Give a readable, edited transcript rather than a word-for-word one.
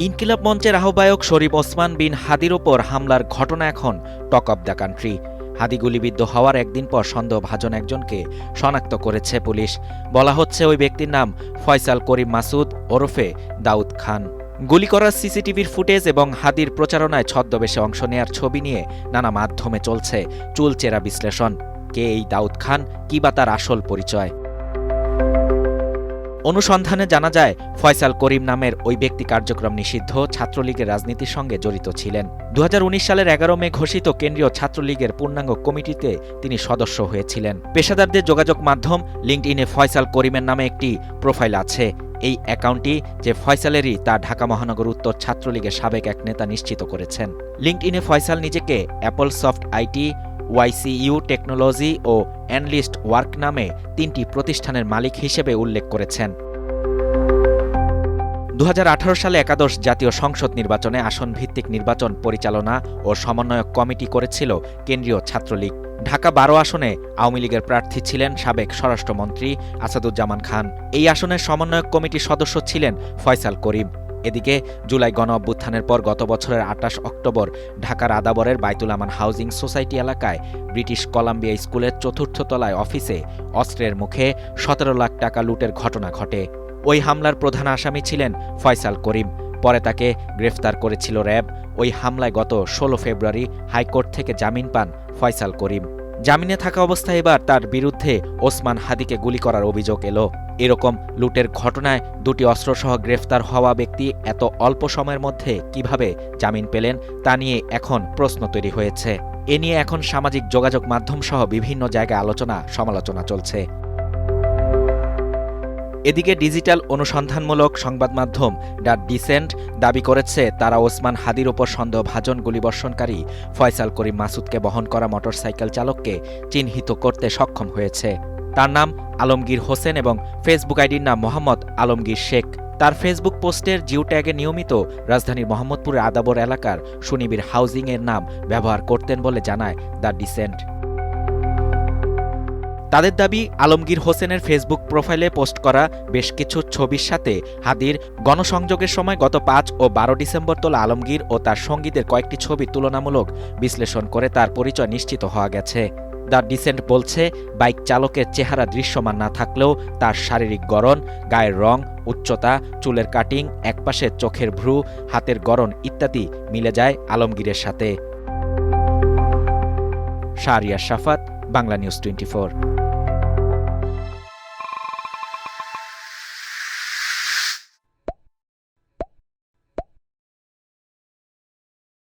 ইনকিলাব মঞ্চের আহ্বায়ক শরীফ ওসমান বিন হাদির ওপর হামলার ঘটনা এখন টক অব দ্য কান্ট্রি। হাদি গুলিবিদ্ধ হওয়ার একদিন পর সন্দেহভাজন একজনকে শনাক্ত করেছে পুলিশ। বলা হচ্ছে ওই ব্যক্তির নাম ফয়সাল করিম মাসুদ ওরফে দাউদ খান। গুলি করার সিসিটিভির ফুটেজ এবং হাদির প্রচারণায় ছদ্মবেশে অংশ নেয়ার ছবি নিয়ে নানা মাধ্যমে চলছে চুলচেরা বিশ্লেষণ। কে এই দাউদ খান, কি বা তার আসল পরিচয়? অনুসন্ধানে জানা যায় ফয়সাল করিম নামের ওই ব্যক্তি কার্যক্রম নিষিদ্ধ ছাত্রলীগের রাজনীতির সঙ্গে জড়িত ছিলেন। 2019 সালের 11 মে ঘোষিত কেন্দ্রীয় ছাত্রলীগের পূর্ণাঙ্গ কমিটিতে তিনি সদস্য হয়েছিলেন। পেশাদারদের যোগাযোগ মাধ্যম লিঙ্কডইনে ফয়সাল করিমের নামে একটি প্রোফাইল আছে। এই অ্যাকাউন্টটি যে ফয়সালেরই তা ঢাকা মহানগর উত্তর ছাত্রলীগের সাবেক এক নেতা নিশ্চিত করেছেন। লিঙ্কডইনে ফয়সাল নিজেকে Apple Soft IT, YCU technology ও অ্যানলিস্ট ওয়ার্ক নামে 3টি প্রতিষ্ঠানের মালিক হিসেবে উল্লেখ করেছেন। 2018 সালে একাদশ জাতীয় সংসদ নির্বাচনে আসনভিত্তিক নির্বাচন পরিচালনা ও সমন্বয়ক কমিটি করেছিল কেন্দ্রীয় ছাত্রলীগ। ঢাকা 12 আসনে আওয়ামী লীগের প্রার্থী ছিলেন সাবেক স্বরাষ্ট্রমন্ত্রী আসাদুজ্জামান খান। এই আসনের সমন্বয়ক কমিটির সদস্য ছিলেন ফয়সাল করিম। এদিকে জুলাই গণ অভ্যুত্থানের পর গত বছরের 28 অক্টোবর ঢাকার আদাবরের বাইতুল আমান হাউজিং সোসাইটি এলাকায় ব্রিটিশ কলাম্বিয়া স্কুলের 4র্থ তলায় অফিসে অস্ত্রের মুখে 17 লাখ টাকা লুটের ঘটনা ঘটে। ওই হামলার প্রধান আসামি ছিলেন ফয়সাল করিম। পরে তাকে গ্রেফতার করেছিল র্যাব। ওই হামলায় গত 16 ফেব্রুয়ারি হাইকোর্ট থেকে জামিন পান ফয়সাল করিম। জামিনে থাকা অবস্থায় এবার তার বিরুদ্ধে ওসমান হাদিকে গুলি করার অভিযোগ এলো। এরকম লুটের ঘটনায় 2টি অস্ত্রসহ গ্রেফতার হওয়া ব্যক্তি এত অল্প সময়ের মধ্যে কিভাবে জামিন পেলেন তা নিয়ে এখন প্রশ্ন তৈরি হয়েছে। এ নিয়ে এখন সামাজিক যোগাযোগ মাধ্যম সহ বিভিন্ন জায়গায় আলোচনা সমালোচনা চলছে। এদিকে ডিজিটাল অনুসন্ধানমূলক সংবাদ মাধ্যম দ্য ডিসেন্ট দাবি করেছে তারা ওসমান হাদির ওপর সন্দেহভাজন গুলিবর্ষণকারী ফয়সাল করিম মাসুদকে বহন করা মোটরসাইকেল চালককে চিহ্নিত করতে সক্ষম হয়েছে। তার নাম আলমগীর হোসেন এবং ফেসবুক আইডির নাম মোহাম্মদ আলমগীর শেখ। তার ফেসবুক পোস্টের জিও ট্যাগে নিয়মিত রাজধানীর মোহাম্মদপুরের আদাবর এলাকার সুনিবিড় হাউজিংয়ের নাম ব্যবহার করতেন বলে জানায় দ্য ডিসেন্ট। তাদের দাবি, আলমগীর হোসেনের ফেসবুক প্রোফাইলে পোস্ট করা বেশ কিছু ছবির সাথে হাদির গণসংযোগের সময় গত 5 ও 12 ডিসেম্বর তোলা আলমগীর ও তার সঙ্গীদের কয়েকটি ছবি তুলনামূলক বিশ্লেষণ করে তার পরিচয় নিশ্চিত হওয়া গেছে। দ্য ডিসেন্ট বলছে, বাইক চালকের চেহারা দৃশ্যমান না থাকলেও তার শারীরিক গড়ন, গায়ের রং, উচ্চতা, চুলের কাটিং, একপাশে চোখের ভ্রু, হাতের গড়ন ইত্যাদি মিলে যায় আলমগীরের সাথে। শাহরিয়ার শাফাত, বাংলা নিউজ 24।